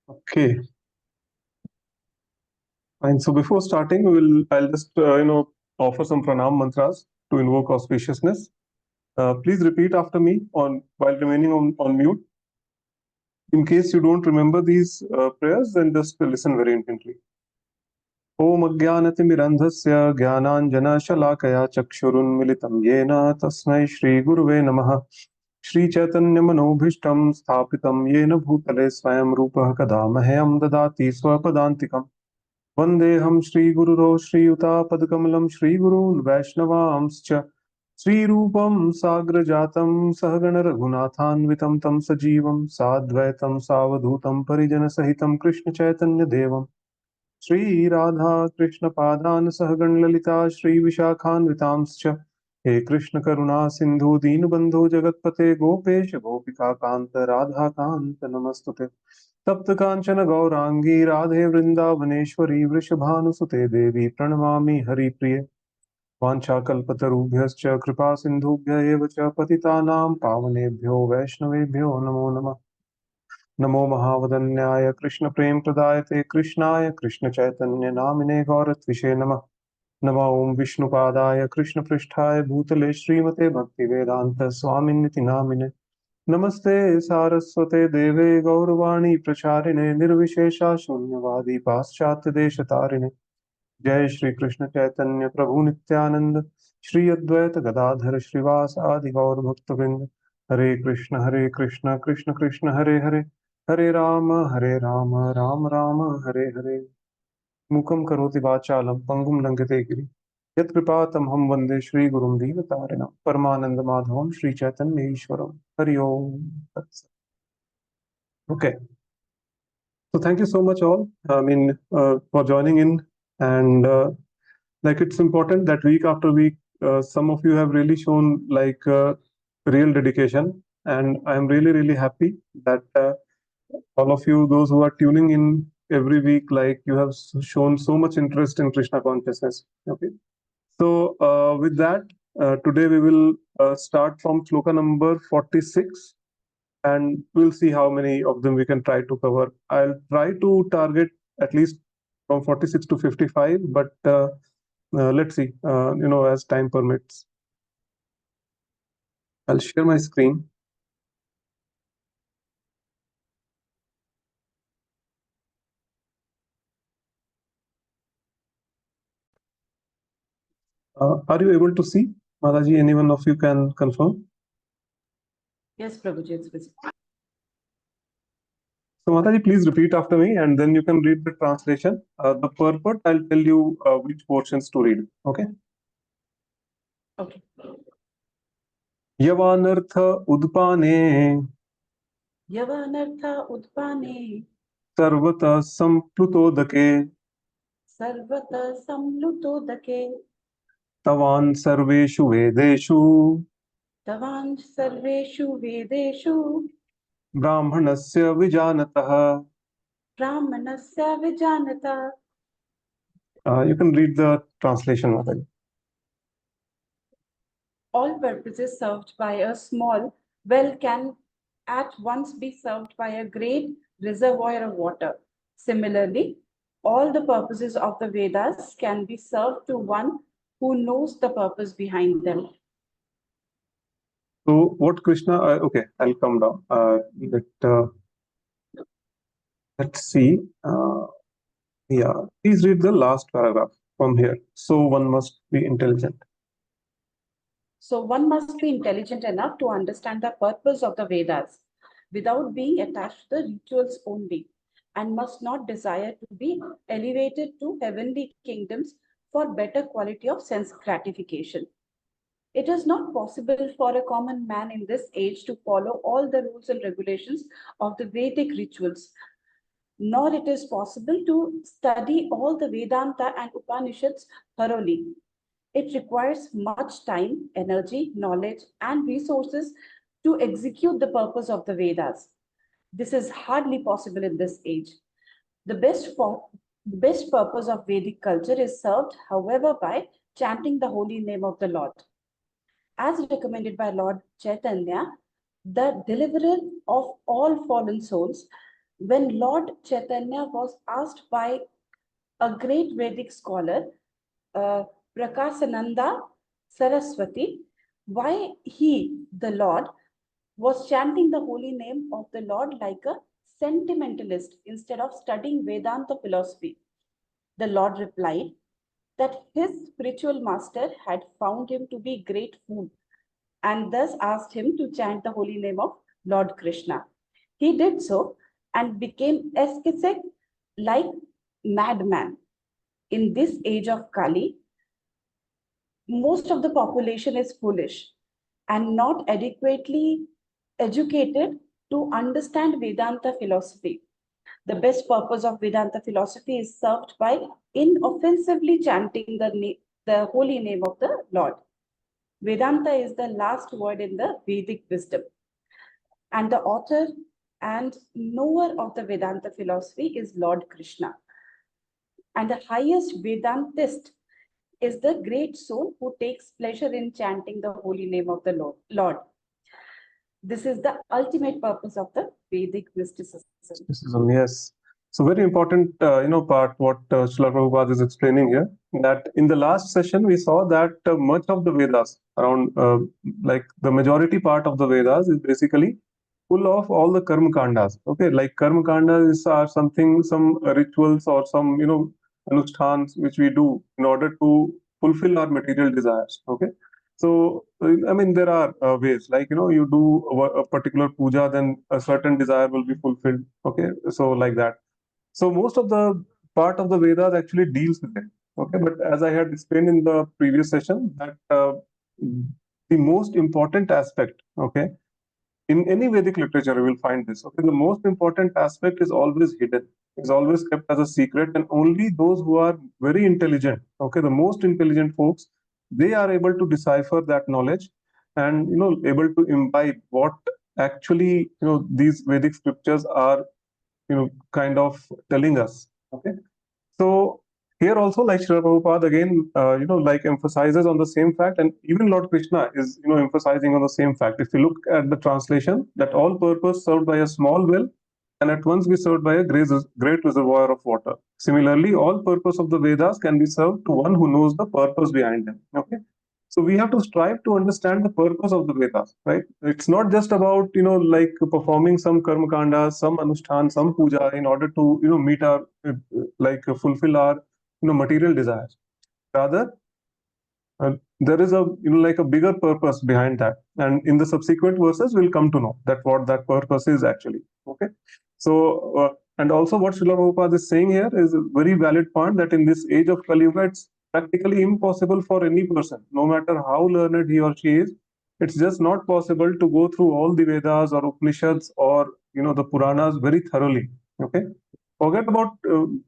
Okay, fine. So before starting, I'll just offer some pranam mantras to invoke auspiciousness. Please repeat after me on while remaining on mute. In case you don't remember these prayers, then just listen very intently. Om Ajnanatimirandhasya Jnananjanashalakaya Chakshurunmilitam Yena Tasmai Shri Guruve Namaha. Shri Chaitanya Manobhishtam Sthapitam Yena Bhutale Swayam Rupah Kadamahayam Dadati Swapadantikam. Vandeham Shri Gururo Shri Yuta Padkamalam Shri Gurun Vaishnavamscha Shri Rupam Sagrajatam Sahagana Raghunathanvitam Tam Sajivam Sadvaitam Savadhutam Parijana Sahitam Krishna Chaitanya Devam Shri Radha Krishna Padan Sahagan Lalita Shri Vishakhan Vitamscha He Krishna Karuna Sindhu Deenbandhu Jagatpate Gopesh Gopika Kanta Radha Kanta Namastute तप्त कांचन गौरांगी राधे वृंदावनेश्वरी वृषभानुसुते देवी प्रणमामि हरिप्रिये वाञ्छाकल्पतरुभ्यश्च कृपा सिन्धुभ्य एव च पतितानां पावनेभ्यो वैष्णवेभ्यो नमो नमः नमो महावदन्याय कृष्ण प्रेम प्रदायते कृष्णाय कृष्ण चैतन्य नामिने गौरत्विषे नमः नमो ओं विष्णुपादाय कृष्ण पृष्ठाय भूतले श्रीमते भक्ति वेदांत स्वामिन्निति नामिने नमस्ते सारस्वते देवे गौरवाणी प्रचारिणे निर्विशेषा शून्यवादी पाश्चात्य देश तारिणे जय श्री कृष्ण चैतन्य प्रभु नित्यानंद श्री अद्वैत गदाधर श्रीवास आदि गौर भक्तवृंद हरे कृष्ण कृष्ण कृष्ण हरे हरे हरे राम राम राम हरे हरे मुखम करोति वाचालं पंगुम लंघते गिरि यत्कृपातमहं वन्दे श्रीगुरुं दीनतारिणं परमानन्दमाधवं श्रीचैतन्य ईश्वरं हरि ओम तत्सत्. Okay, so thank you so much all. For joining in, and like it's important that week after week, some of you have really shown like real dedication, and I'm really happy that all of you, those who are tuning in every week, like you have shown so much interest in Krishna consciousness. Okay, so with that, today we will start from sloka number 46, and we'll see how many of them we can try to cover. I'll try to target at least from 46 to 55, but let's see, as time permits. I'll share my screen. Are you able to see? Mataji, anyone of you can confirm? Yes, Prabhuji, it's visible. So Mataji, please repeat after me, and then you can read the translation. The purport, I'll tell you which portions to read. Okay? Okay. Yavanartha udpane Yavanartha udpane sarvata samplutodake sarvata samlutodake tavan sarveshu vedeshu tavan sarveshu vedeshu brahmanasya vijanatah. brahmanasya vijanata. You can read the translation, Mataji. All purposes served by a small well can at once be served by a great reservoir of water. Similarly, all the purposes of the Vedas can be served to one who knows the purpose behind them. So what Krishna? Okay, I'll come down. Let's see. Yeah, please read the last paragraph from here. So one must be intelligent. So one must be intelligent enough to understand the purpose of the Vedas without being attached to the rituals only, and must not desire to be elevated to heavenly kingdoms for better quality of sense gratification. It is not possible for a common man in this age to follow all the rules and regulations of the Vedic rituals, nor it is possible to study all the Vedanta and Upanishads thoroughly. It requires much time, energy, knowledge, and resources to execute the purpose of the Vedas. This is hardly possible in this age. The best purpose of Vedic culture is served, however, by chanting the holy name of the Lord. As recommended by Lord Chaitanya, the deliverer of all fallen souls, When Lord Chaitanya was asked by a great Vedic scholar, uh, Prakasananda Saraswati, why he, the Lord, was chanting the holy name of the Lord like a sentimentalist instead of studying Vedanta philosophy. The Lord replied that his spiritual master had found him to be great fool and thus asked him to chant the holy name of Lord Krishna. He did so and became ascetic like madman. In this age of Kali, most of the population is foolish and not adequately educated to understand Vedanta philosophy. The best purpose of Vedanta philosophy is served by inoffensively chanting the holy name of the Lord. Vedanta is the last word in the Vedic wisdom. And the author and knower of the Vedanta philosophy is Lord Krishna. And the highest Vedantist is the great soul who takes pleasure in chanting the holy name of the Lord. This is the ultimate purpose of the Vedic mysticism. Yes. So very important, part what Srila Prabhupada is explaining here. That in the last session we saw that much of the Vedas, around like the majority part of the Vedas, is basically full of all the karma kandas. Okay, like karma kandas are something, some rituals or some anusthans which we do in order to fulfill our material desires. Okay, so I mean there are ways like you do a particular puja, then a certain desire will be fulfilled. Okay, so like that. So most of the part of the Vedas actually deals with it. Okay, but as I had explained in the previous session, that the most important aspect, okay, in any Vedic literature, you will find this. Okay, the most important aspect is always hidden, is always kept as a secret, and only those who are very intelligent, okay, the most intelligent folks, they are able to decipher that knowledge and able to imbibe what actually these Vedic scriptures are kind of telling us. Okay, so here also, like Srila Prabhupada again, like emphasizes on the same fact, and even Lord Krishna is, emphasizing on the same fact. If you look at the translation, that all purpose served by a small well can at once be served by a great reservoir of water. Similarly, all purpose of the Vedas can be served to one who knows the purpose behind them. Okay. So we have to strive to understand the purpose of the Vedas, right? It's not just about like performing some karma kanda, some anushthan, some puja in order to meet our like fulfill our material desires. Rather, there is a like a bigger purpose behind that, and in the subsequent verses we'll come to know that what that purpose is actually. Okay, so and also what Srila Prabhupada is saying here is a very valid point, that in this age of Kali Yuga, it's practically impossible for any person, no matter how learned he or she is. It's just not possible to go through all the Vedas or Upanishads or the Puranas very thoroughly. Okay, forget about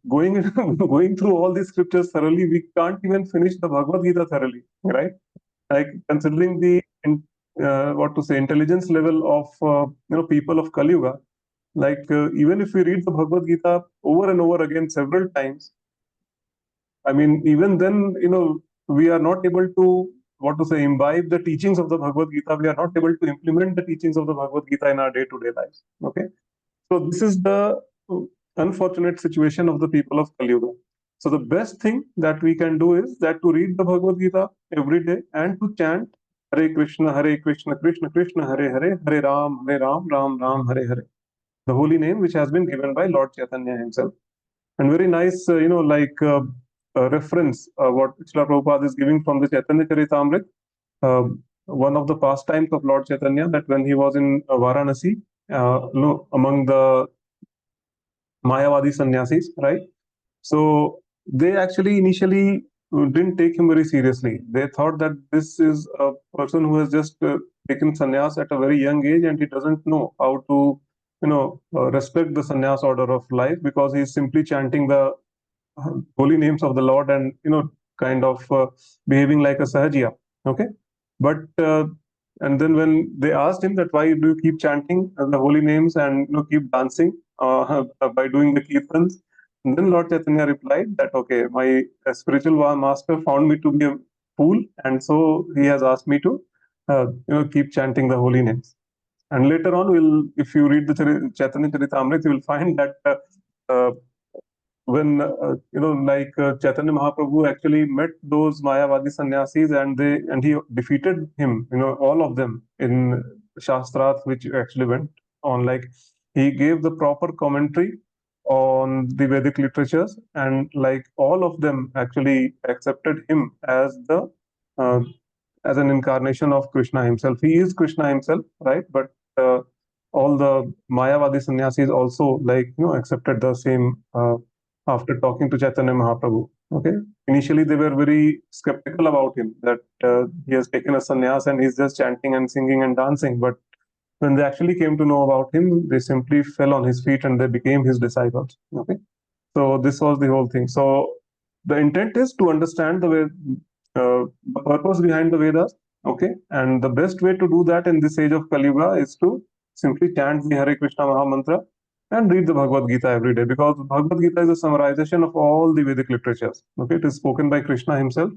going going through all these scriptures thoroughly. We can't even finish the Bhagavad Gita thoroughly, right? Like considering the what to say intelligence level of people of Kali Yuga, like even if we read the Bhagavad Gita over and over again several times, I mean even then we are not able to what to say imbibe the teachings of the Bhagavad Gita. We are not able to implement the teachings of the Bhagavad Gita in our day-to-day lives. Okay, so this is the unfortunate situation of the people of Kali Yuga. So the best thing that we can do is that to read the Bhagavad Gita every day and to chant Hare Krishna, Krishna Krishna, Hare Hare, Hare Ram, Ram Ram, Hare Hare, the holy name which has been given by Lord Chaitanya himself. And very nice, reference what Srila Prabhupada is giving from the Chaitanya Charitamrita, one of the pastimes of Lord Chaitanya, that when he was in Varanasi, among the Mayavadi sannyasis, right? So they actually initially didn't take him very seriously. They thought that this is a person who has just taken sannyas at a very young age, and he doesn't know how to, respect the sannyas order of life, because he's simply chanting the holy names of the Lord and kind of behaving like a sahajiya. Okay, but and then when they asked him that why do you keep chanting the holy names and keep dancing by doing the kirtans, and then Lord Chaitanya replied that okay, my spiritual master found me to be a fool, and so he has asked me to keep chanting the holy names. And later on, if you read the Chaitanya Charitamrita, you will find that when Chaitanya Mahaprabhu actually met those Mayavadi sannyasis, and he defeated him, all of them in Shastras, which actually went on. Like, he gave the proper commentary on the Vedic literatures, and like all of them actually accepted him uh, as an incarnation of Krishna himself. He is Krishna himself, right? But all the Mayavadi sannyasis also accepted the same after talking to Chaitanya Mahaprabhu. Okay, initially they were very skeptical about him, that he has taken a sannyas and he's just chanting and singing and dancing. But when they actually came to know about him, they simply fell on his feet and they became his disciples. Okay, so this was the whole thing. So the intent is to understand the purpose behind the Vedas. Okay, and the best way to do that in this age of Kali Yuga is to simply chant the Hare Krishna Maha Mantra and read the Bhagavad Gita every day, because Bhagavad Gita is a summarization of all the Vedic literatures. Okay, it is spoken by Krishna himself.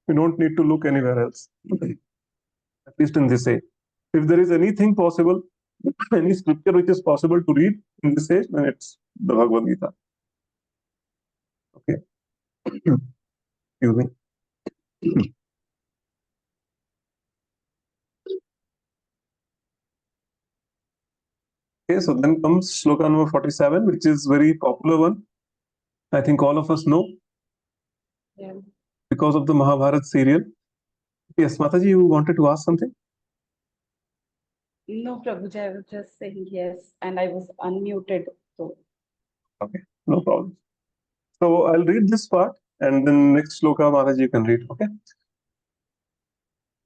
You don't need to look anywhere else, at least in this age. If there is anything possible, any scripture which is possible to read in this age, then it's the Bhagavad Gita. Okay. Excuse me. Okay, so then comes Sloka number 47, which is very popular one. I think all of us know. Yeah. Because of the Mahabharat serial. Yes, Mataji, you wanted to ask something? No, Prabhuji, I was just saying yes, and I was unmuted. So Okay, no problem. So I'll read this part, and then next Sloka, Mataji, you can read. Okay.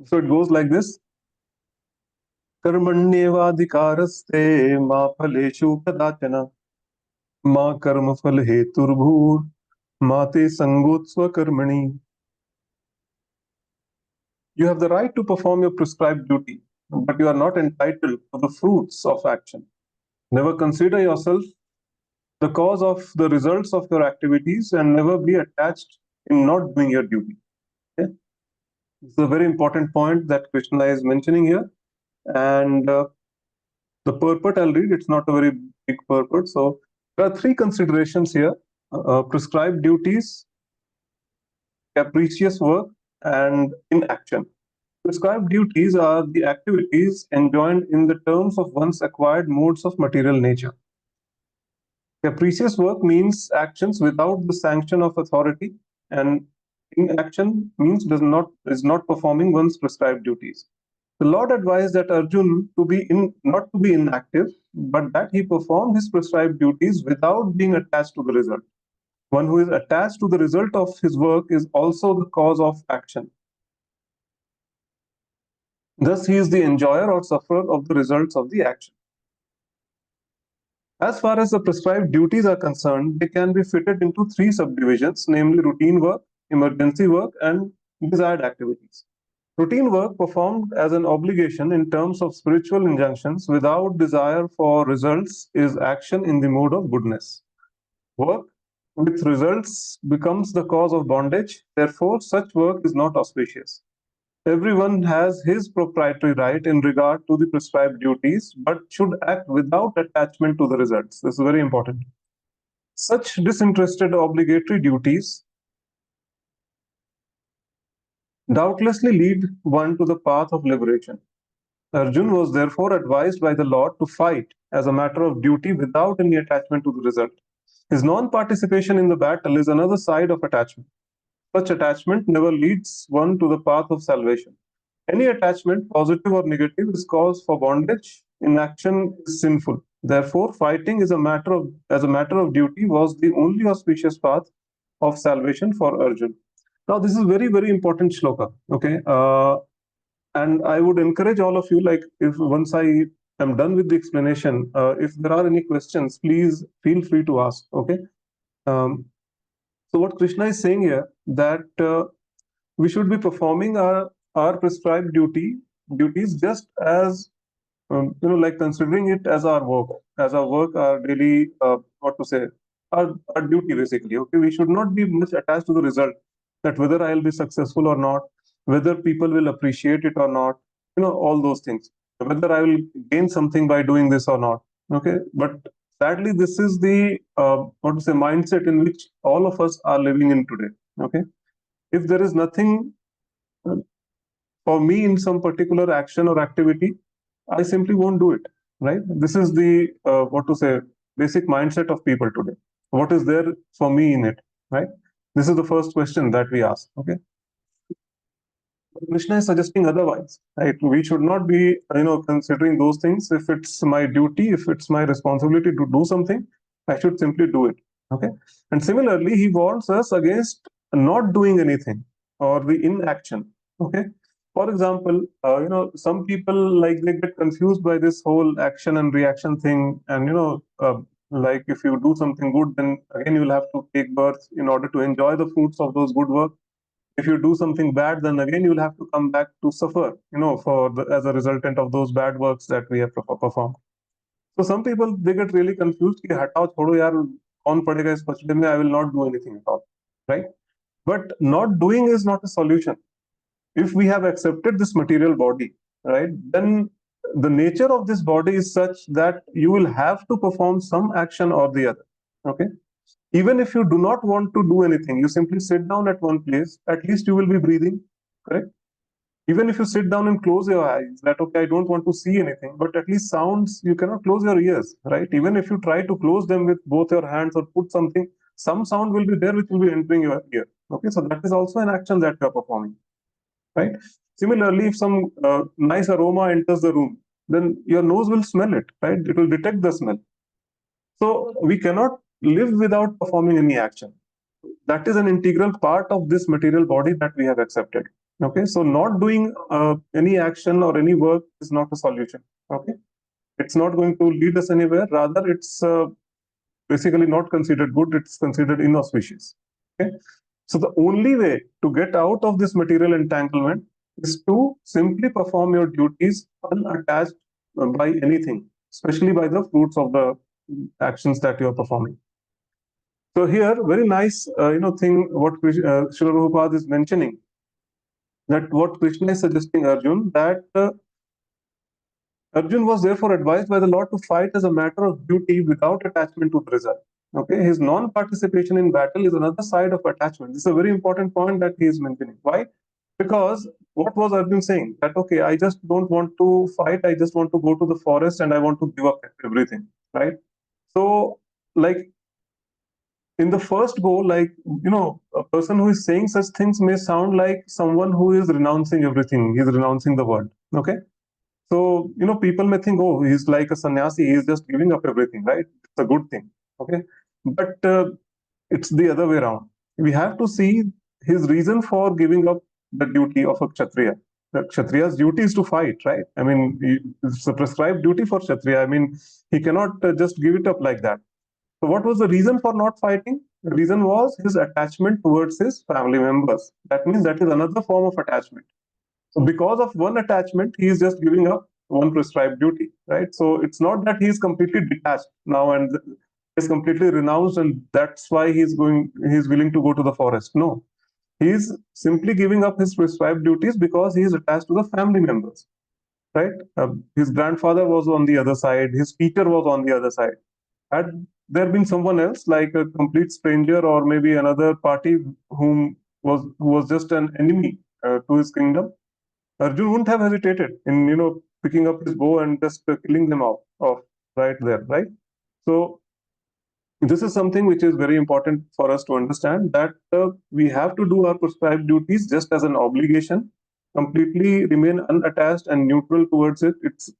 So it goes like this. Karmanyevadhikaraste ma phaleshu kadachana ma karma phal heturbhur ma te sangotsva karmani. You have the right to perform your prescribed duty, but you are not entitled to the fruits of action. Never consider yourself the cause of the results of your activities, and never be attached in not doing your duty. Okay? This is a very important point that Krishna is mentioning here. And the purport I'll read, it's not a very big purport. So there are three considerations here: prescribed duties, capricious work, and inaction. Prescribed duties are the activities enjoined in the terms of one's acquired modes of material nature. Capricious work means actions without the sanction of authority, and inaction means is not performing one's prescribed duties. The Lord advised that Arjun not to be inactive, but that he perform his prescribed duties without being attached to the result. One who is attached to the result of his work is also the cause of action. Thus, he is the enjoyer or sufferer of the results of the action. As far as the prescribed duties are concerned, they can be fitted into three subdivisions, namely routine work, emergency work, and desired activities. Routine work performed as an obligation in terms of spiritual injunctions without desire for results is action in the mode of goodness. Work with results becomes the cause of bondage, therefore, such work is not auspicious. Everyone has his proprietary right in regard to the prescribed duties, but should act without attachment to the results. This is very important. Such disinterested obligatory duties doubtlessly lead one to the path of liberation. Arjun was therefore advised by the Lord to fight as a matter of duty without any attachment to the result. His non-participation in the battle is another side of attachment. Such attachment never leads one to the path of salvation. Any attachment, positive or negative, is cause for bondage. Inaction is sinful. Therefore, fighting as a matter of duty was the only auspicious path of salvation for Arjun. Now, this is very, very important shloka. Okay, and I would encourage all of you, like, if once I am done with the explanation, if there are any questions, please feel free to ask. Okay. Um, so what Krishna is saying here, that we should be performing our prescribed duties just as like considering it as our work, our daily what to say, our duty basically. Okay, we should not be much attached to the result, that whether I'll be successful or not, whether people will appreciate it or not, all those things. whether I will gain something by doing this or not. Okay, but sadly, this is the what to say mindset in which all of us are living in today. Okay, if there is nothing uh, for me in some particular action or activity, I simply won't do it. Right? This is the what to say basic mindset of people today. What is there for me in it? Right? This is the first question that we ask. Okay. Krishna is suggesting otherwise, right? We should not be, considering those things. If it's my duty, if it's my responsibility to do something, I should simply do it. Okay. And similarly, he warns us against not doing anything or the inaction. Okay. For example, some people like they get confused by this whole action and reaction thing, and like if you do something good, then again you'll have to take birth in order to enjoy the fruits of those good work. If you do something bad, then again you'll have to come back to suffer, as a resultant of those bad works that we have performed. So some people they get really confused. कि हटाओ छोड़ो यार कौन पड़ेगा इस पचड़े में, I will not do anything at all, right? But not doing is not a solution. If we have accepted this material body, right, then the nature of this body is such that you will have to perform some action or the other. Okay, even if you do not want to do anything, you simply sit down at one place, at least you will be breathing, correct? Even if you sit down and close your eyes, that okay, I don't want to see anything, but at least sounds, you cannot close your ears, right? Even if you try to close them with both your hands or put something, some sound will be there which will be entering your ear. Okay, so that is also an action that you are performing, right? Similarly, if some nice aroma enters the room, then your nose will smell it, right? It will detect the smell. So we cannot live without performing any action. That is an integral part of this material body that we have accepted. Okay, so not doing any action or any work is not a solution. Okay, it's not going to lead us anywhere. Rather, it's basically not considered good. It's considered inauspicious. Okay, so the only way to get out of this material entanglement is to simply perform your duties unattached by anything, especially by the fruits of the actions that you are performing. So here, very nice, thing what Srila Prabhupada is mentioning, that what Krishna is suggesting Arjun, that Arjun was therefore advised by the Lord to fight as a matter of duty without attachment to the result. Okay, his non-participation in battle is another side of attachment. This is a very important point that he is mentioning. Why? Because what was Arjun saying? That okay, I just don't want to fight. I just want to go to the forest and I want to give up everything. Right? So, like in the first go, like, a person who is saying such things may sound like someone who is renouncing everything. He's renouncing the world. Okay. So, people may think, oh, he's like a sannyasi. He's just giving up everything, right? It's a good thing. Okay. But it's the other way around. We have to see his reason for giving up the duty of a Kshatriya. The Kshatriya's duty is to fight, right? I mean, it's a prescribed duty for Kshatriya. I mean, he cannot just give it up like that. So, what was the reason for not fighting? The reason was his attachment towards his family members. That means that is another form of attachment. So, because of one attachment, he is just giving up one prescribed duty, right? So, it's not that he is completely detached now and is completely renounced, and that's why he's willing to go to the forest. No, he is simply giving up his prescribed duties because he is attached to the family members, right? His grandfather was on the other side, his teacher was on the other side. Had there been someone else, like a complete stranger or maybe another party who was just an enemy to his kingdom, Arjun wouldn't have hesitated in picking up his bow and just killing them off right there, right? So this is something which is very important for us to understand, that we have to do our prescribed duties just as an obligation, completely remain unattached and neutral towards it.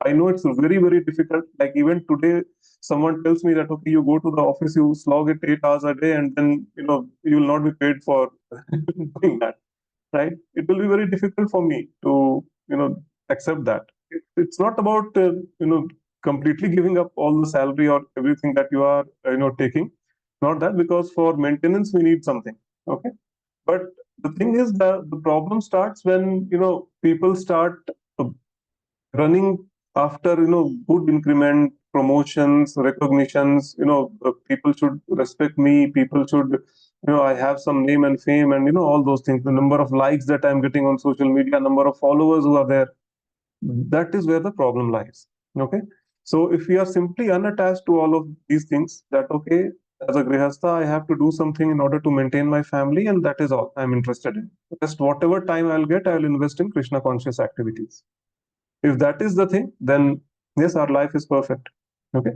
I know it's very, very difficult. Like even today, someone tells me that okay, you go to the office, you slog it 8 hours a day, and then you will not be paid for doing that, right? It will be very difficult for me to accept that. It's not about completely giving up all the salary or everything that you are taking. Not that, because for maintenance we need something. Okay, but the thing is that the problem starts when people start uh, running after good increment, promotions, recognitions. People should respect me. People should I have some name and fame, and all those things. The number of likes that I'm getting on social media, number of followers who are there. that is where the problem lies. Okay, so if we are simply unattached to all of these things, that okay, as a grihastha, I have to do something in order to maintain my family, and that is all I'm interested in. Just whatever time I'll get, I'll invest in Krishna conscious activities. If that is the thing, then yes, our life is perfect. Okay,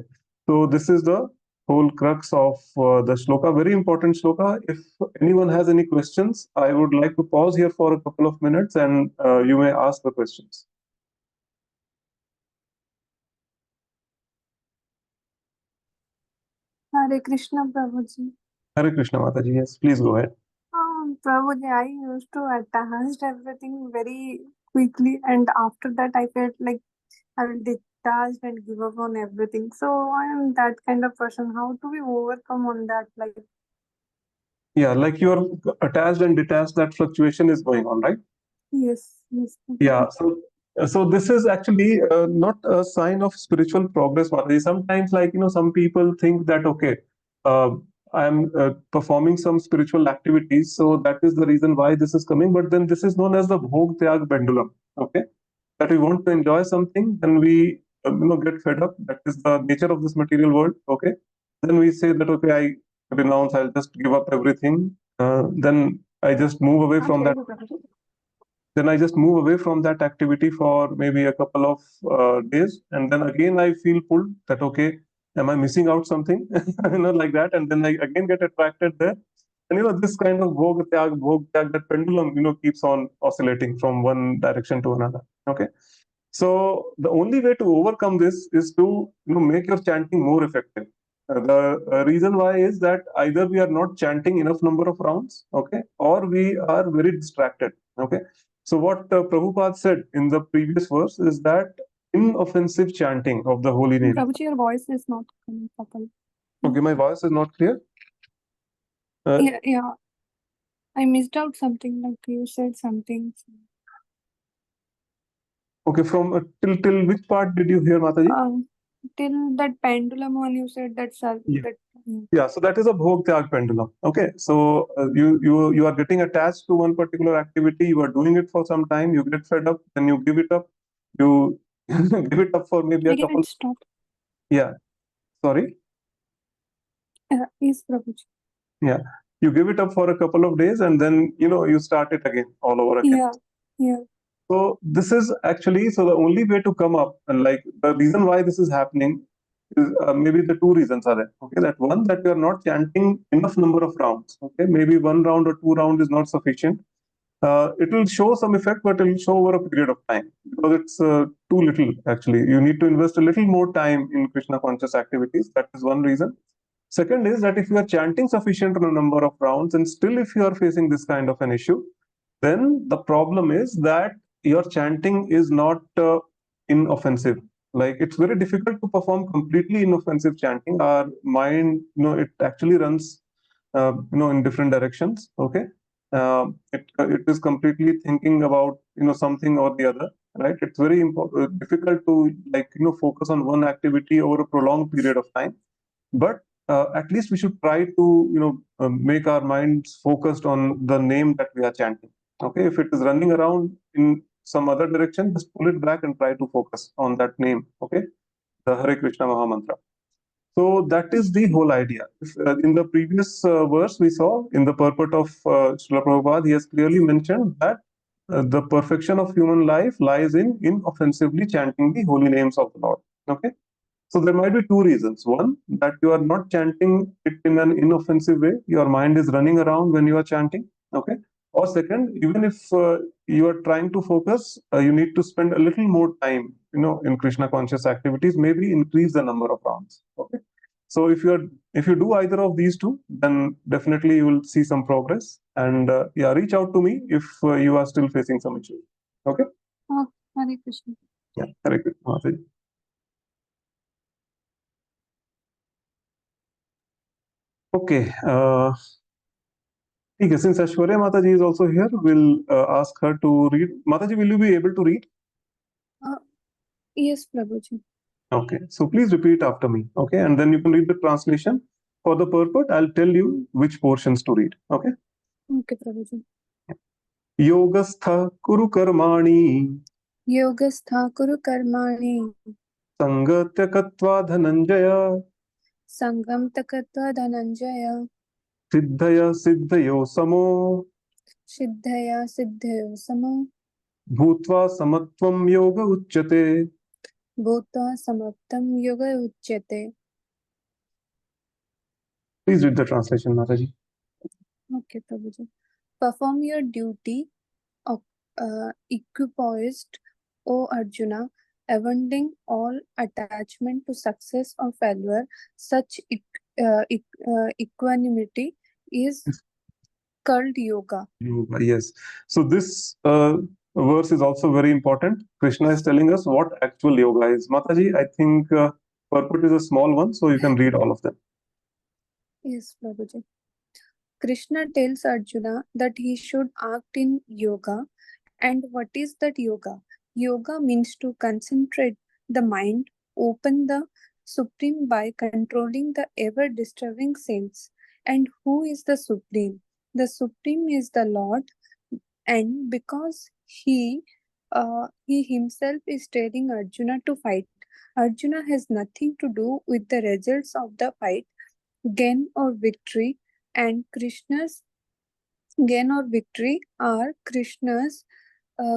so this is the whole crux of the shloka, very important shloka. If anyone has any questions, I would like to pause here for a couple of minutes, and you may ask the questions. Hare Krishna, Prabhuji. Hare Krishna, Mataji. Yes, please go ahead. Prabhuji, I used to attach everything very quickly, and after that, I felt like I will detach and give up on everything. So I am that kind of person. How do we overcome on that? Like, Yeah, like you're attached and detached, that fluctuation is going on, right? yes, yes. Yeah, so this is actually not a sign of spiritual progress, Mataji. Sometimes, like, some people think that, okay, uh, I'm performing some spiritual activities, so that is the reason why this is coming. But then this is known as the Bhog Tyag pendulum. Okay, that we want to enjoy something, then we get fed up. That is the nature of this material world. Okay, then we say that, okay, I renounce. I'll just give up everything. Then I just move away from that. Then I just move away from that activity for maybe a couple of days, and then again I feel pulled that, okay, am I missing out something? Like that, and then I again get attracted there. And this kind of bhog tyag, that pendulum, keeps on oscillating from one direction to another. Okay, so the only way to overcome this is to make your chanting more effective. The reason why is that either we are not chanting enough number of rounds, okay, or we are very distracted. Okay, so what Prabhupada said in the previous verse is that inoffensive chanting of the holy name. Prabhuji, your voice is not coming properly. Okay, my voice is not clear. Yeah, I missed out something. Like you said something. Okay, from till which part did you hear, Mataji? Till that pendulum one you said Yeah. that. Yeah, so that is a bhog tyag pendulum. Okay, so you are getting attached to one particular activity. You are doing it for some time. You get fed up, then you give it up. You give it up for maybe a Again, couple. it stopped. Yeah, sorry. Yes, Prabhuji. Yeah, you give it up for a couple of days, and then you start it again all over again. Yeah. So this is actually, so the only way to come up, and like the reason why this is happening is maybe the two reasons are there. Okay, that one, that you are not chanting enough number of rounds. Okay, maybe one round or two round is not sufficient. It will show some effect, but it will show over a period of time, because it's too little actually. You need to invest a little more time in Krishna conscious activities. That is one reason. Second is that if you are chanting sufficient number of rounds, and still if you are facing this kind of an issue, then the problem is that your chanting is not inoffensive. Like, it's very difficult to perform completely inoffensive chanting. Our mind, it actually runs, in different directions. Okay, it is completely thinking about something or the other. Right? It's very difficult to focus on one activity over a prolonged period of time. But at least we should try to make our minds focused on the name that we are chanting. Okay, if it is running around in some other direction, just pull it back and try to focus on that name. Okay, the Hare Krishna Maha Mantra. So that is the whole idea. In the previous verse we saw, in the purport of Srila Prabhupada, he has clearly mentioned that the perfection of human life lies in inoffensively chanting the holy names of the Lord. Okay, so there might be two reasons. One, that you are not chanting it in an inoffensive way. Your mind is running around when you are chanting. Okay. Or second, even if you are trying to focus, you need to spend a little more time, in Krishna conscious activities. Maybe increase the number of rounds. Okay. So if you do either of these two, then definitely you will see some progress. And yeah, reach out to me if you are still facing some issues. Okay. Oh, Hare Krishna. Yeah. Hare Krishna. Okay. Okay, since Ashwarya Mataji is also here, we'll ask her to read. Mataji, will you be able to read? Yes, Prabhuji. Okay, so please repeat after me. Okay, and then you can read the translation. For the purport, I'll tell you which portions to read. Okay. Okay, Prabhuji. Yogastha kuru karmani Yogastha kuru karmani. Sangatyakatva dhananjaya. Sangam takatva dhananjaya. Siddhaya siddhayo samo. Siddhaya siddhayo samo. Bhutva samatvam yoga uchyate. Bhutva samaptam yoga uchyate. Please read the translation, Mataji. Okay, Prabhuji. Perform your duty, equipoised, O Arjuna, abandoning all attachment to success or failure. Such equanimity is called yoga. Yoga, yes. So this verse is also very important. Krishna is telling us what actual yoga is. Mataji, I think purport is a small one, so you can read all of them. Yes, Prabhuji. Krishna tells Arjuna that he should act in yoga. And what is that yoga? Yoga means to concentrate the mind, open the supreme by controlling the ever disturbing sense. And who is the supreme? The supreme is the Lord, and because he himself is telling Arjuna to fight, Arjuna has nothing to do with the results of the fight, gain or victory, and Krishna's gain or victory are Krishna's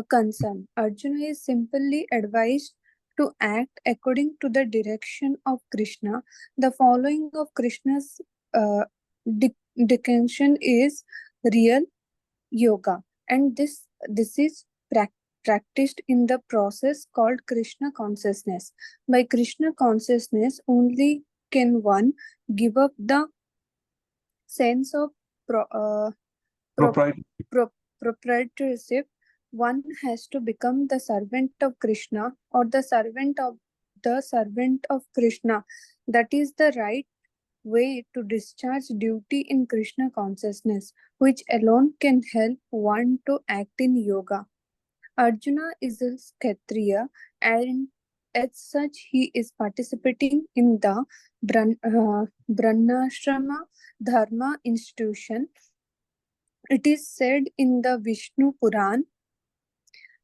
concern. Arjuna is simply advised to act according to the direction of Krishna. The following of Krishna's direction is real yoga, and this is practiced in the process called Krishna consciousness. By Krishna consciousness, only can one give up the sense of pro, Propriety. proprietorship. One has to become the servant of Krishna or the servant of Krishna. That is the right way to discharge duty in Krishna consciousness, which alone can help one to act in yoga. Arjuna is a Kshatriya, and as such he is participating in the Brahmashrama Dharma institution. It is said in the Vishnu Puran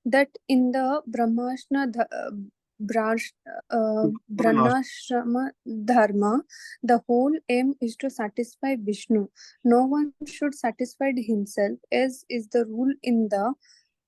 that in the Brahmashrama Dharma, the whole aim is to satisfy Vishnu. No one should satisfy himself, as is the rule in the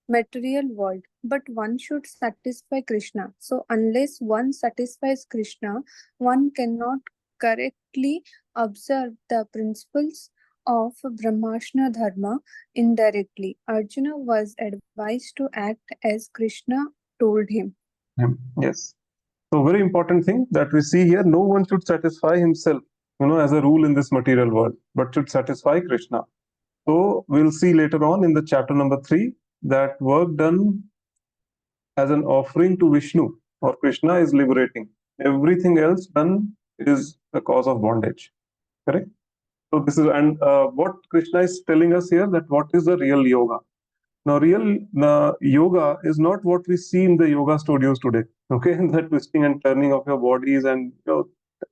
material world, but one should satisfy Krishna. So, unless one satisfies Krishna, one cannot correctly observe the principles of Brahmashna Dharma indirectly. Arjuna was advised to act as Krishna told him. Yes. So very important thing that we see here, no one should satisfy himself, as a rule in this material world, but should satisfy Krishna. So we'll see later on in the chapter number 3 that work done as an offering to Vishnu or Krishna is liberating. Everything else done is a cause of bondage. Correct? So this is, and what Krishna is telling us here, that what is the real yoga. Now, real yoga is not what we see in the yoga studios today. Okay, the twisting and turning of your bodies, and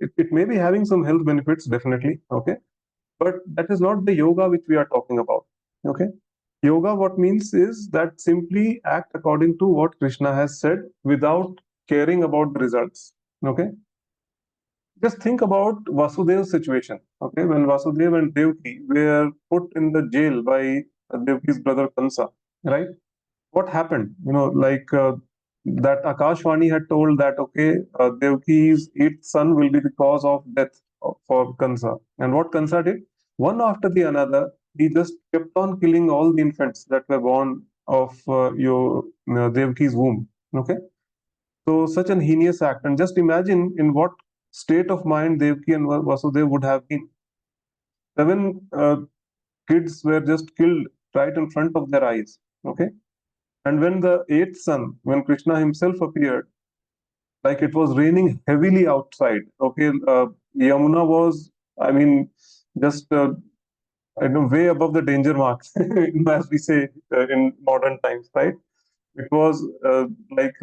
it may be having some health benefits, definitely. Okay, but that is not the yoga which we are talking about. Okay, yoga, what means is that simply act according to what Krishna has said without caring about the results. Okay, just think about Vasudev's situation. Okay, when Vasudev and Devki were put in the jail by Devki's brother Kansa, right? What happened? That Akashvani had told that, okay, Devki's eighth son will be the cause of death for Kansa. And what Kansa did? One after the another, he just kept on killing all the infants that were born of Devki's womb. Okay? So such an heinous act. And just imagine in what state of mind Devki and Vasudev would have been. 7 kids were just killed right in front of their eyes. Okay? And when the eighth son, when Krishna himself appeared, like it was raining heavily outside. Okay, Yamuna was, I mean, just way above the danger mark, as we say in modern times, right? It was like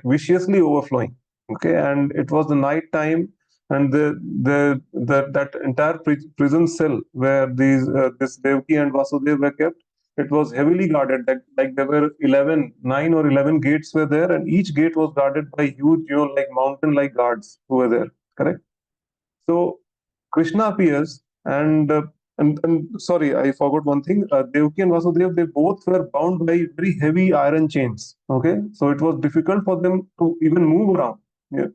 viciously overflowing. Okay, and it was the night time, and that entire prison cell where this Devki and Vasudev were kept, It was heavily guarded. Like there were 9 or 11 gates were there, and each gate was guarded by huge, like mountain-like guards who were there. Correct. So Krishna appears, and sorry, I forgot one thing. Devaki and Vasudev, they both were bound by very heavy iron chains. Okay, so it was difficult for them to even move around, yeah,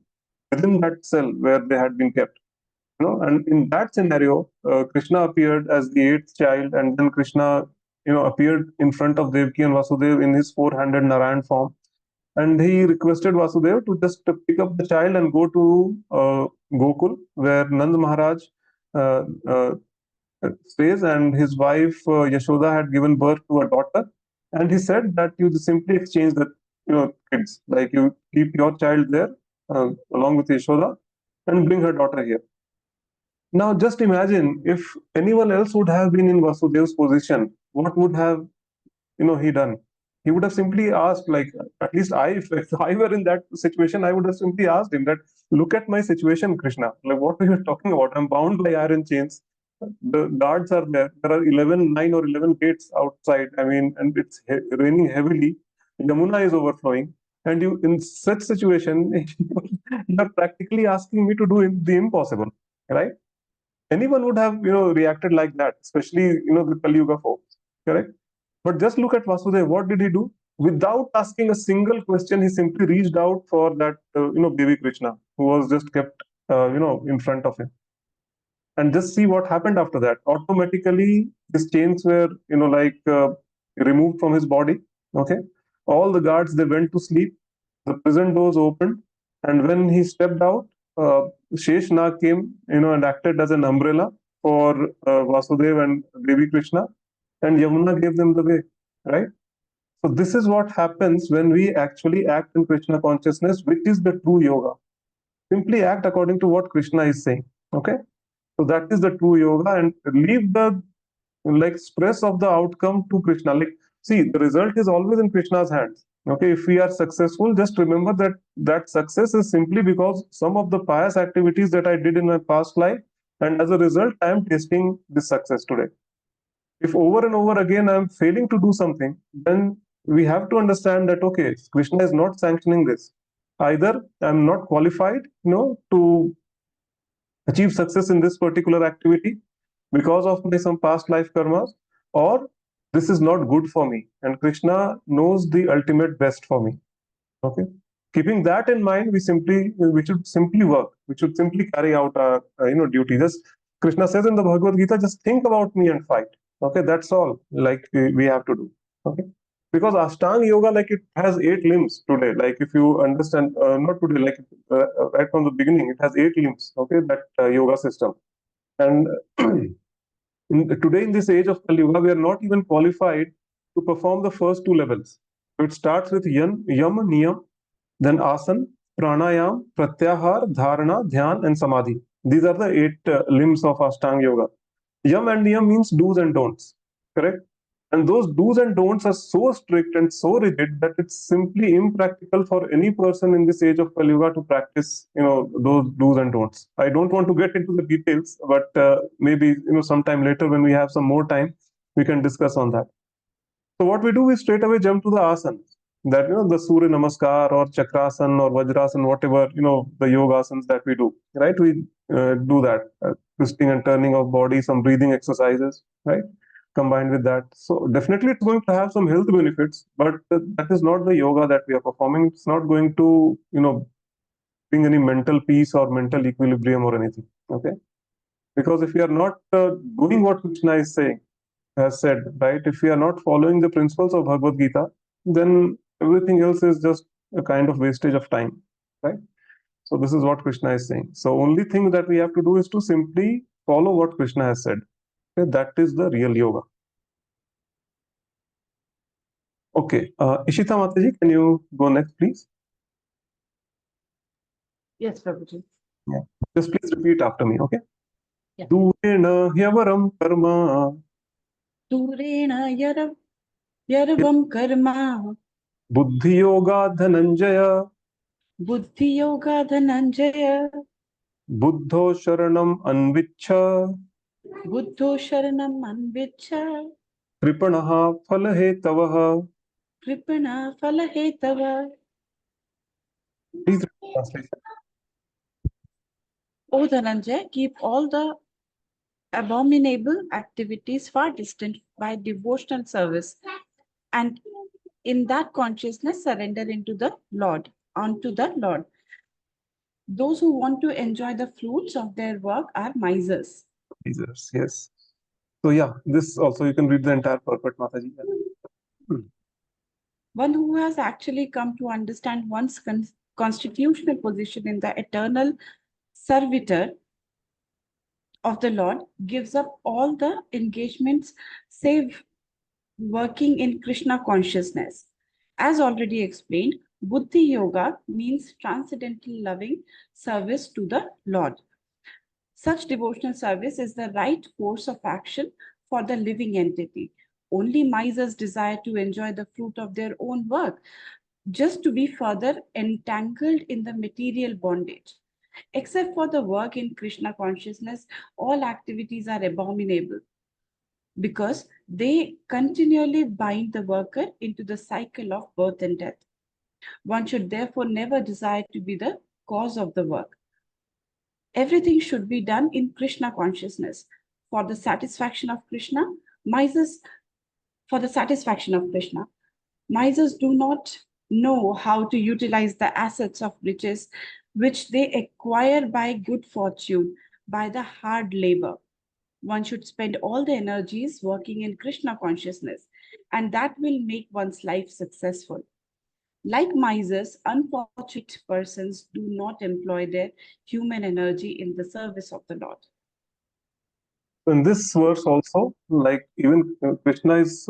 within that cell where they had been kept. And in that scenario, Krishna appeared as the eighth child, and then Krishna, appeared in front of Devaki and Vasudev in his four-handed Narayan form, and he requested Vasudev to just pick up the child and go to Gokul, where Nand Maharaj uh, uh, stays, and his wife Yashoda had given birth to a daughter. And he said that you just simply exchange the kids, like you keep your child there along with Yashoda, and bring her daughter here. Now, just imagine if anyone else would have been in Vasudev's position, what would have he done? He would have simply asked, like, at least if I were in that situation, I would have simply asked him that, look at my situation, Krishna. Like, what are you talking about? I'm bound by iron chains. The guards are there. There are 9 or 11 gates outside. I mean, and it's raining heavily. Yamuna is overflowing. And you, in such situation, you are practically asking me to do the impossible, right? Anyone would have, reacted like that, especially, the Kali Yuga folks, correct? But just look at Vasudev. What did he do? Without asking a single question, he simply reached out for that, baby Krishna, who was just kept, in front of him. And just see what happened after that. Automatically, his chains were, removed from his body. Okay. All the guards, they went to sleep. The prison doors opened. And when he stepped out, Sheshnag came, and acted as an umbrella for Vasudev and Devi Krishna. And Yamuna gave them the way, right? So this is what happens when we actually act in Krishna consciousness, which is the true yoga. Simply act according to what Krishna is saying. Okay. So that is the true yoga, and leave the stress of the outcome to Krishna. Like, see, the result is always in Krishna's hands. Okay, if we are successful, just remember that success is simply because some of the pious activities that I did in my past life, and as a result, I am tasting this success today. If over and over again I am failing to do something, then we have to understand that okay, Krishna is not sanctioning this. Either I'm not qualified, to achieve success in this particular activity because of my some past life karmas, or this is not good for me, and Krishna knows the ultimate best for me. Okay, keeping that in mind, we should simply work. We should simply carry out our duty. Just Krishna says in the Bhagavad Gita, just think about me and fight. Okay, that's all. Like we have to do. Okay, because Ashtanga yoga, like it has 8 limbs today. Like if you understand, not today, like right from the beginning, it has 8 limbs. Okay, that yoga system, and today in this age of Kali Yuga, we are not even qualified to perform the first 2 levels. So it starts with yam, niyam, then asan, pranayam, pratyahar, dharana, dhyan, and samadhi. These are the 8 limbs of Ashtanga Yoga. Yam and niyam means do's and don'ts, correct? And those do's and don'ts are so strict and so rigid that it's simply impractical for any person in this age of Kali Yuga to practice, those do's and don'ts. I don't want to get into the details, but maybe, sometime later when we have some more time, we can discuss on that. So what we do is straight away jump to the asanas. That, the Surya Namaskar or Chakrasan or Vajrasan, whatever, the yoga asanas that we do, right? We do that, twisting and turning of body, some breathing exercises, right? Combined with that. So definitely it's going to have some health benefits, but that is not the yoga that we are performing. It's not going to, bring any mental peace or mental equilibrium or anything, okay? Because if we are not doing what Krishna is saying, has said, right? If we are not following the principles of Bhagavad Gita, then everything else is just a kind of wastage of time, right? So this is what Krishna is saying. So only thing that we have to do is to simply follow what Krishna has said. Okay? That is the real yoga. Okay, Ishita Mataji, can you go next, please? Yes, Prabhuji. Yeah. Just please repeat after me, okay? Yeah. Durena hyavaram karma. Durena yaravam karma. Buddhi yoga dhananjaya. Buddhi yoga dhananjaya. Buddho sharanam anvichha. Buddho sharanam anvichha. Kripanaha Phalahetavaha. Kripana Falahetava. Please read the translation. O Dhananjay, keep all the abominable activities far distant by devotional service, and in that consciousness surrender into the Lord, onto the Lord. Those who want to enjoy the fruits of their work are misers. Jesus, yes. So yeah, this also you can read the entire purport, Mataji. One who has actually come to understand one's constitutional position in the eternal servitor of the Lord gives up all the engagements save working in Krishna consciousness. As already explained, Buddhi Yoga means transcendental loving service to the Lord. Such devotional service is the right course of action for the living entity. Only misers desire to enjoy the fruit of their own work, just to be further entangled in the material bondage. Except for the work in Krishna consciousness, all activities are abominable because they continually bind the worker into the cycle of birth and death. One should therefore never desire to be the cause of the work. Everything should be done in Krishna consciousness. For the satisfaction of Krishna, misers, for the satisfaction of Krishna, misers do not know how to utilize the assets of riches which they acquire by good fortune, by the hard labor. One should spend all the energies working in Krishna consciousness, and that will make one's life successful. Like misers, unfortunate persons do not employ their human energy in the service of the Lord. In this verse also, like even Krishna is,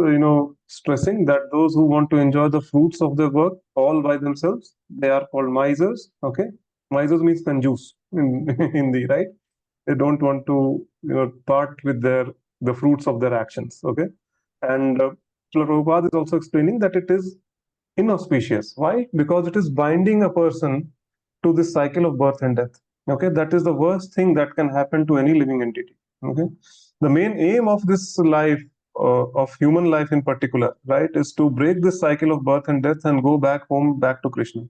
stressing that those who want to enjoy the fruits of their work all by themselves, they are called misers. Okay, misers means kanjus in Hindi, right? They don't want to, part with the fruits of their actions. Okay, and Srila Prabhupada is also explaining that it is inauspicious. Why? Because it is binding a person to this cycle of birth and death. Okay, that is the worst thing that can happen to any living entity. Okay, the main aim of this life, of human life in particular, right, is to break this cycle of birth and death and go back home, back to Krishna.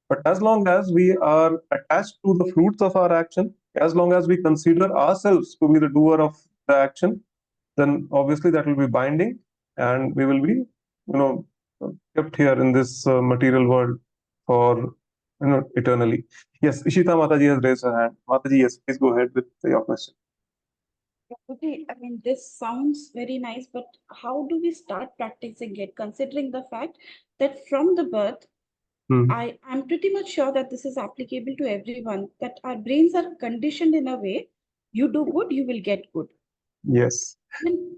But as long as we are attached to the fruits of our action, as long as we consider ourselves to be the doer of the action, then obviously that will be binding, and we will be, kept here in this material world for, eternally. Yes, Ishita Mataji has raised her hand. Mataji, yes, please go ahead with your question. Okay, I mean, this sounds very nice, but how do we start practicing it, considering the fact that from the birth, I am pretty much sure that this is applicable to everyone, that our brains are conditioned in a way, you do good, you will get good. Yes.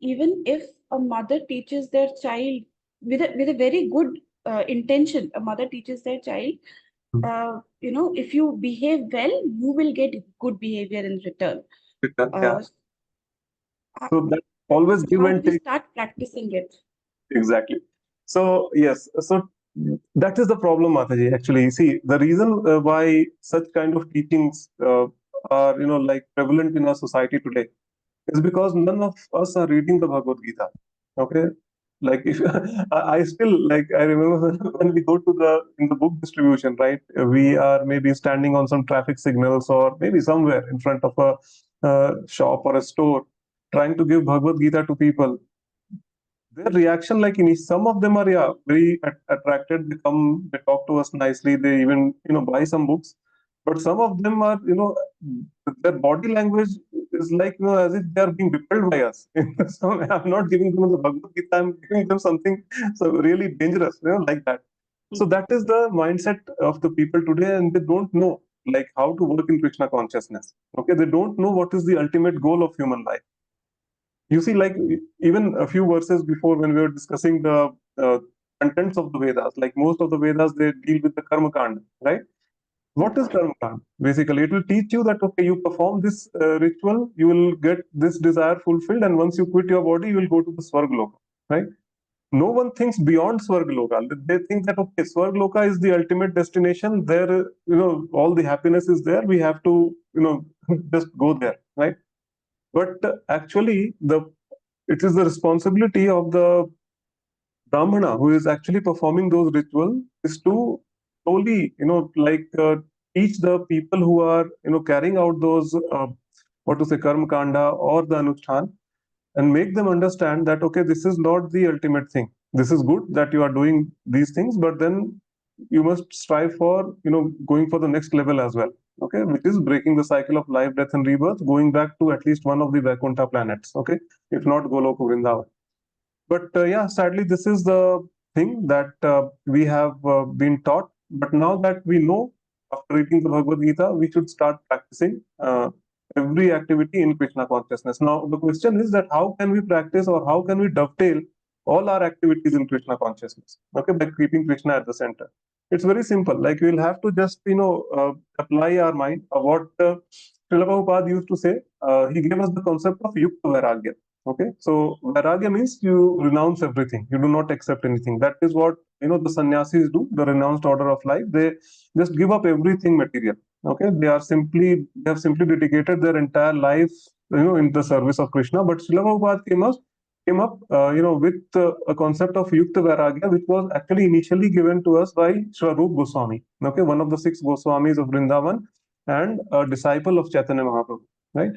Even if a mother teaches their child with a very good intention, a mother teaches their child, if you behave well, you will get good behavior in return. Yeah. So that always give How and do we take. start practicing it? Exactly. So yes, so that is the problem, Mataji. Actually, see, the reason why such kind of teachings are, like prevalent in our society today is because none of us are reading the Bhagavad Gita. Okay, like if I still, like, I remember when we go to in the book distribution, right? We are maybe standing on some traffic signals or maybe somewhere in front of a shop or a store, trying to give Bhagavad Gita to people. Their reaction, like in some of them are, yeah, very attracted. They come, they talk to us nicely. They even, buy some books. But some of them are, their body language is like, as if they are being repelled by us. So I'm not giving them the Bhagavad Gita. I'm giving them something so really dangerous, like that. So that is the mindset of the people today, and they don't know like how to work in Krishna consciousness. Okay, they don't know what is the ultimate goal of human life. You see, like even a few verses before, when we were discussing the contents of the Vedas, like most of the Vedas, they deal with the Karma Kanda, right? What is Karma Kanda? Basically, it will teach you that, okay, you perform this ritual, you will get this desire fulfilled, and once you quit your body, you will go to the Swargaloka, right? No one thinks beyond Swargaloka. They think that, okay, Swargaloka is the ultimate destination. There, all the happiness is there. We have to, just go there, right? But actually, the it is the responsibility of the Brahmana who is actually performing those rituals is to slowly, teach the people who are, carrying out those, what to say, karma kanda or the anushthan, and make them understand that, okay, this is not the ultimate thing. This is good that you are doing these things, but then you must strive for, going for the next level as well. Okay, which is breaking the cycle of life, death, and rebirth, going back to at least one of the Vaikuntha planets. Okay, if not Goloka Vrindavan. But yeah, sadly, this is the thing that we have been taught. But now that we know, after reading the Bhagavad Gita, we should start practicing every activity in Krishna consciousness. Now, the question is that how can we practice, or how can we dovetail all our activities in Krishna consciousness? Okay, by keeping Krishna at the center. It's very simple. Like, we'll have to just apply our mind. What Srila Prabhupada used to say, he gave us the concept of Yukta Vairagya. Okay, so Vairagya means you renounce everything. You do not accept anything. That is what the sannyasis do, the renounced order of life. They just give up everything material. Okay, they have simply dedicated their entire life, in the service of Krishna. But Srila Prabhupada came up, with a concept of Yukta Vairagya, which was actually initially given to us by Sri Rupa Goswami. Okay, one of the 6 Goswamis of Vrindavan and a disciple of Chaitanya Mahaprabhu. Right.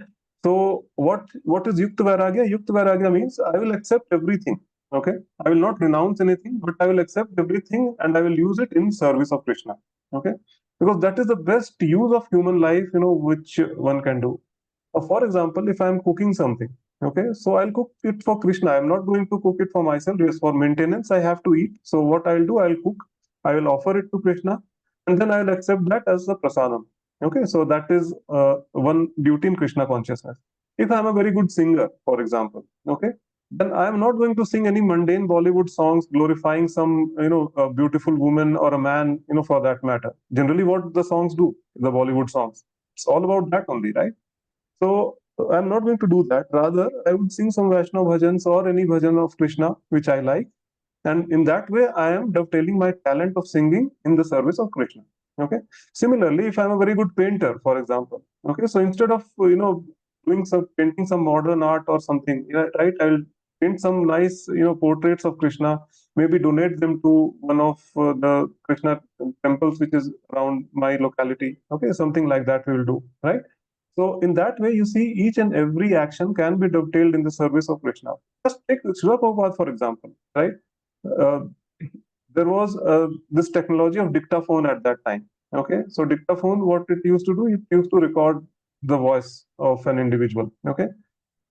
So what is Yukta Vairagya? Yukta Vairagya means I will accept everything. Okay, I will not renounce anything, but I will accept everything and I will use it in service of Krishna. Okay, because that is the best use of human life, which one can do. For example, if I am cooking something, okay, so I'll cook it for Krishna. I'm not going to cook it for myself. Yes, for maintenance, I have to eat. So what I'll do, I'll cook, I will offer it to Krishna, and then I'll accept that as a prasadam. Okay, so that is one duty in Krishna consciousness. If I'm a very good singer, for example, okay, then I am not going to sing any mundane Bollywood songs glorifying some, a beautiful woman or a man, for that matter. Generally, what the songs do, the Bollywood songs, it's all about that only, right? So I'm not going to do that. Rather, I would sing some Vaishnava bhajans or any bhajan of Krishna which I like, and in that way, I am dovetailing my talent of singing in the service of Krishna. Okay. Similarly, if I'm a very good painter, for example, okay, so instead of painting some modern art or something, right, I'll paint some nice portraits of Krishna. Maybe donate them to one of the Krishna temples which is around my locality. Okay, something like that we will do, right? So in that way, you see, each and every action can be dovetailed in the service of Krishna. Just take Srila Prabhupada, for example, right? Uh, there was this technology of dictaphone at that time. Okay, so dictaphone, what it used to do, it used to record the voice of an individual. Okay,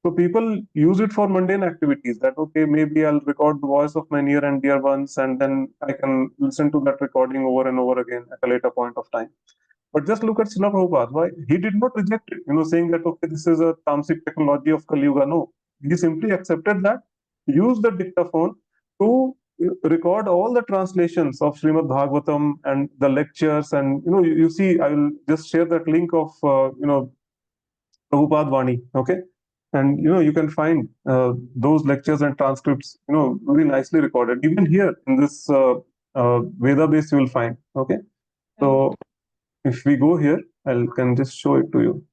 so people use it for mundane activities. That, okay, maybe I'll record the voice of my near and dear ones, and then I can listen to that recording over and over again at a later point of time. But just look at Srila Prabhupada. Why? He did not reject it, saying that, okay, this is a tamasic technology of Kali Yuga. No, he simply accepted that, used the dictaphone to record all the translations of Srimad Bhagavatam and the lectures. And, you see, I will just share that link of, Prabhupada Vani, okay? And, you can find those lectures and transcripts, very nicely recorded. Even here in this Veda base, you will find, okay? So if we go here, I can just show it to you.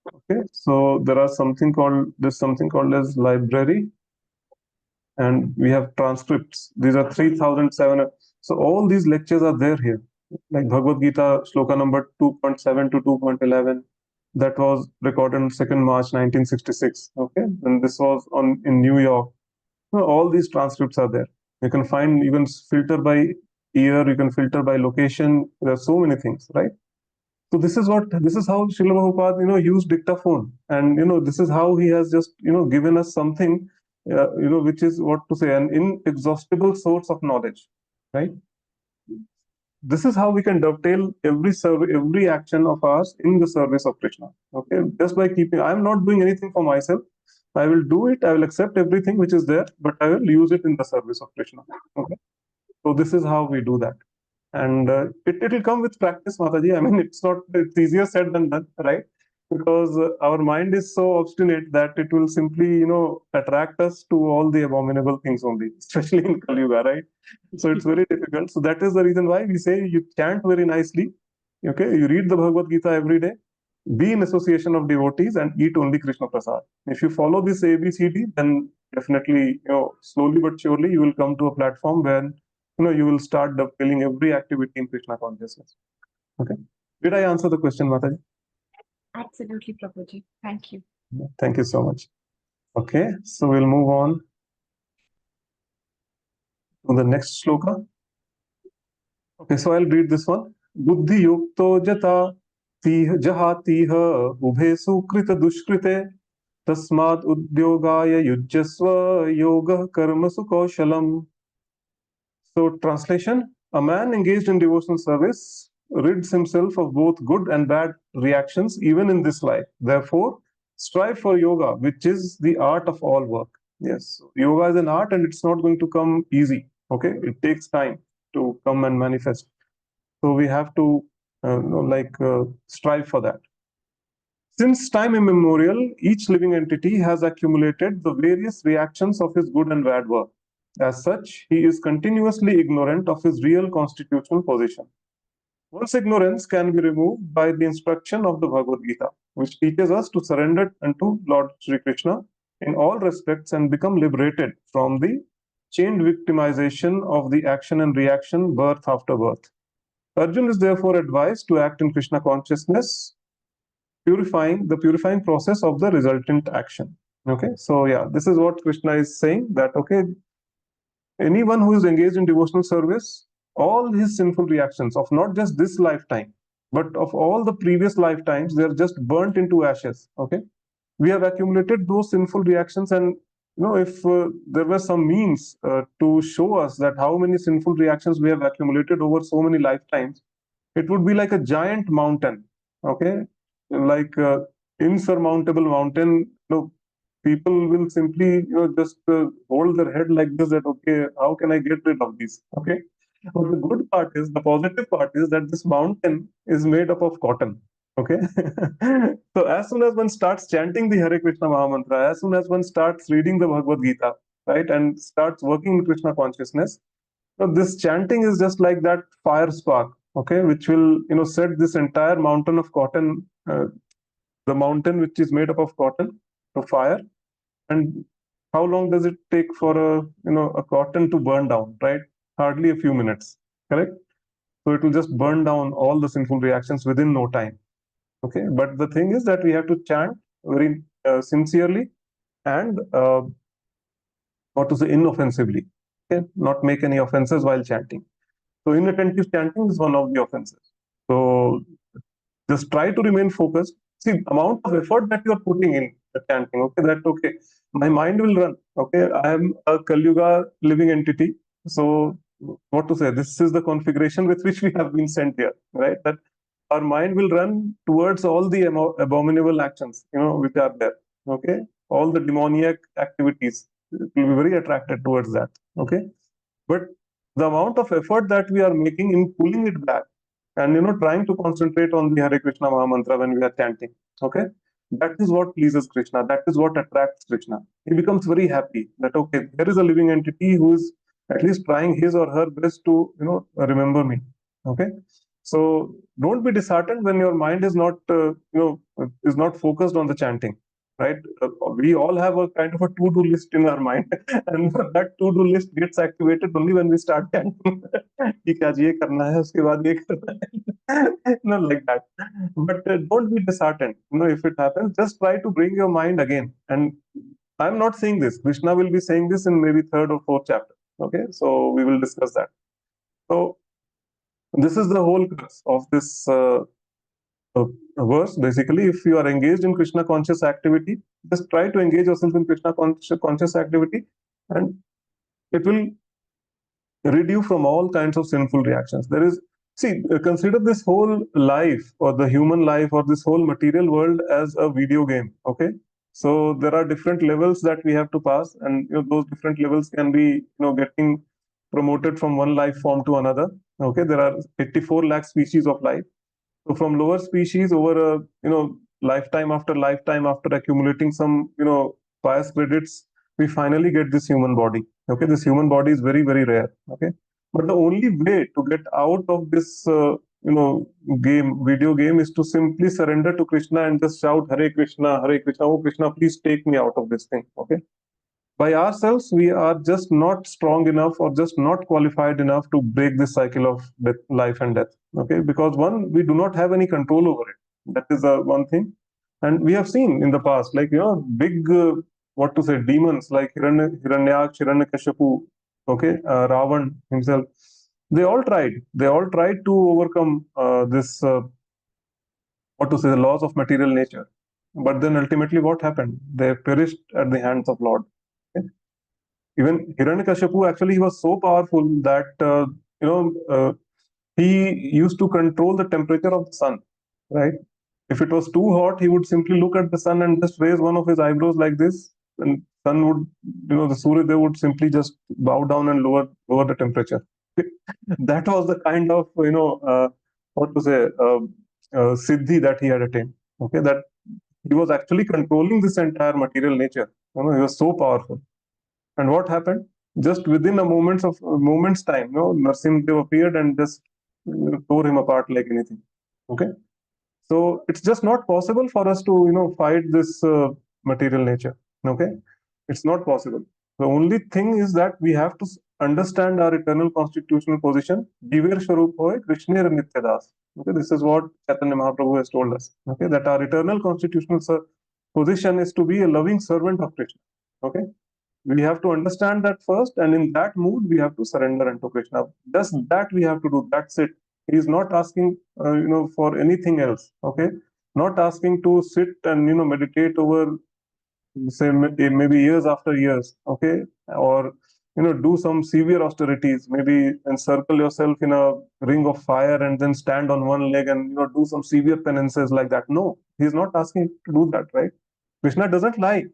Okay, so there are something called as library, and we have transcripts. These are 3,700. So all these lectures are there here, like Bhagavad Gita, Sloka number 2.7 to 2.11. That was recorded on 2nd March 1966. Okay, and this was in New York. So all these transcripts are there. You can find, even filter by year, you can filter by location. There are so many things, right? So this is how Srila Prabhupada, used dictaphone, and this is how he has just given us something, which is, what to say, an inexhaustible source of knowledge, right? This is how we can dovetail every action of ours in the service of Krishna. Okay, just by keeping, I am not doing anything for myself. I will do it. I will accept everything which is there, but I will use it in the service of Krishna. Okay, so this is how we do that. And it will come with practice, Mataji. I mean, it's easier said than done, right? Because our mind is so obstinate that it will simply, attract us to all the abominable things only, especially in Kali Yuga, right? So it's very difficult. So that is the reason why we say you chant very nicely. Okay, you read the Bhagavad Gita every day. be in association of devotees, and eat only Krishna Prasad. If you follow this ABCD, then definitely, slowly but surely, you will come to a platform where, you will start dovetailing every activity in Krishna consciousness. Okay. Did I answer the question, Mataji? Absolutely, Prabhuji. Thank you. Thank you so much. Okay, so we'll move on to the next sloka. Okay, so I'll read this one. Buddhi yukto jata jahatiha ubhe sukrita dushkrite tasmad udyogaya yujyasva yoga karmasu kaushalam. So, translation: a man engaged in devotional service rids himself of both good and bad reactions even in this life. Therefore, strive for yoga, which is the art of all work. Yes, yoga is an art and it's not going to come easy. Okay, it takes time to come and manifest. So, we have to strive for that. Since time immemorial, each living entity has accumulated the various reactions of his good and bad work. As such, he is continuously ignorant of his real constitutional position. One's ignorance can be removed by the instruction of the Bhagavad Gita, which teaches us to surrender unto Lord Sri Krishna in all respects and become liberated from the chained victimization of the action and reaction, birth after birth. Arjuna is therefore advised to act in Krishna consciousness, purifying process of the resultant action. Okay, so yeah, this is what Krishna is saying, that okay, anyone who is engaged in devotional service, all his sinful reactions of not just this lifetime, but of all the previous lifetimes, they're just burnt into ashes. Okay, we have accumulated those sinful reactions, and if there were some means to show us that how many sinful reactions we have accumulated over so many lifetimes, it would be like a giant mountain. Okay, like insurmountable mountain. People will simply just hold their head like this, that okay, how can I get rid of these? Okay, but the good part is, the positive part is, that this mountain is made up of cotton. Okay, so as soon as one starts chanting the Hare Krishna Mahamantra, as soon as one starts reading the Bhagavad Gita, right, and starts working in Krishna consciousness, so this chanting is just like that fire spark, okay, which will set this entire mountain of cotton, the mountain which is made up of cotton, to fire. And how long does it take for a cotton to burn down? Right, hardly a few minutes. Correct. So it will just burn down all the sinful reactions within no time. Okay, but the thing is that we have to chant very sincerely and what to say, inoffensively. Okay, not make any offenses while chanting. So inattentive chanting is one of the offenses. So just try to remain focused. See, amount of effort that you are putting in the chanting. Okay, that okay, my mind will run. Okay, I am a Kali Yuga living entity. So what to say? This is the configuration with which we have been sent here, right? That our mind will run towards all the abominable actions, which are there. Okay, all the demoniac activities. It will be very attracted towards that. Okay, but the amount of effort that we are making in pulling it back and trying to concentrate on the Hare Krishna Mahamantra when we are chanting, okay, that is what pleases Krishna, that is what attracts Krishna. He becomes very happy that okay, there is a living entity who is at least trying his or her best to remember me. Okay, so don't be disheartened when your mind is not is not focused on the chanting, right? We all have a kind of a to-do list in our mind, and that to-do list gets activated only when we start chanting. ठीक है, आज ये करना है, उसके बाद ये करना है. Not like that. But don't be disheartened. If it happens, just try to bring your mind again. And I'm not saying this. Krishna will be saying this in maybe third or fourth chapter. Okay, so we will discuss that. So this is the whole crux of this verse. Basically, if you are engaged in Krishna conscious activity, just try to engage yourself in Krishna conscious activity, and it will rid you from all kinds of sinful reactions. There is, see, consider this whole life, or the human life, or this whole material world as a video game. Okay, so there are different levels that we have to pass, and those different levels can be getting promoted from one life form to another. Okay, there are 84 lakh species of life. So from lower species, over a lifetime after lifetime, after accumulating some pious credits, we finally get this human body. Okay, this human body is very, very rare. Okay, but the only way to get out of this video game is to simply surrender to Krishna and just shout Hare Krishna, oh Krishna, please take me out of this thing. Okay. By ourselves, we are just not strong enough or just not qualified enough to break this cycle of death, life and death. Okay, because one, we do not have any control over it. That is one thing. And we have seen in the past, like, big, demons like Hiranyaksha, Hiranyakashipu, okay, Ravan himself. They all tried. They all tried to overcome the laws of material nature. But then ultimately, what happened? They perished at the hands of Lord. Okay? Even Hiranyakashipu, actually, he was so powerful that he used to control the temperature of the sun. Right? If it was too hot, he would simply look at the sun and just raise one of his eyebrows like this, and sun would, the Surya, they would simply just bow down and lower the temperature. That was the kind of siddhi that he had attained. Okay, that he was actually controlling this entire material nature. He was so powerful. And what happened? Just within a moment's time, Narsimhadev appeared and just tore him apart like anything. Okay, so it's just not possible for us to fight this material nature. Okay, it's not possible. The only thing is that we have to understand our eternal constitutional position. Diver Sharup hoy Krishner Nityadas. Okay, this is what Chaitanya Mahaprabhu has told us. Okay, that our eternal constitutional position is to be a loving servant of Krishna. Okay, we have to understand that first, and in that mood, we have to surrender unto Krishna. Just that we have to do. That's it. He is not asking, for anything else. Okay, not asking to sit and meditate over, say, maybe years after years. Okay, or do some severe austerities. Maybe encircle yourself in a ring of fire and then stand on one leg and do some severe penances like that. No, he's not asking to do that. Right? Krishna doesn't like.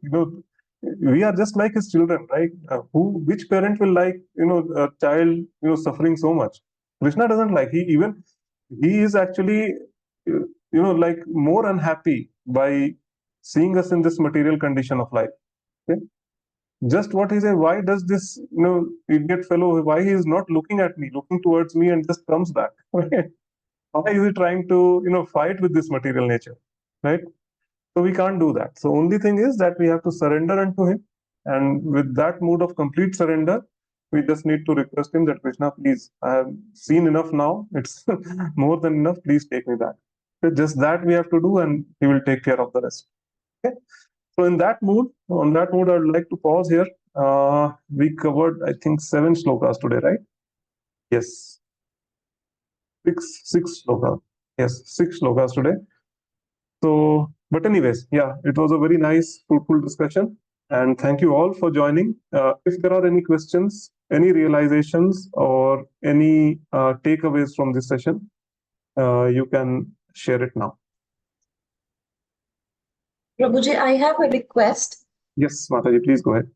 We are just like his children, right? Which parent will like a child suffering so much? Krishna doesn't like. He is actually like more unhappy by seeing us in this material condition of life. Okay? Just what he said. Why does this idiot fellow? Why he is not looking at me, looking towards me, and just comes back? Why is he trying to fight with this material nature? Right? So we can't do that. So only thing is that we have to surrender unto him. And with that mood of complete surrender, we just need to request him that Krishna, please, I have seen enough now. It's more than enough. Please take me back. So just that we have to do, and he will take care of the rest. Okay. So on that mood, I would like to pause here. We covered, I think, 7 slokas today, right? Yes. Six slokas. Yes, 6 slokas today. So, but anyways, yeah, it was a very nice, fruitful discussion. And thank you all for joining. If there are any questions, any realizations, or any takeaways from this session, you can share it now. Prabhuji, I have a request. Yes, Mataji, please go ahead.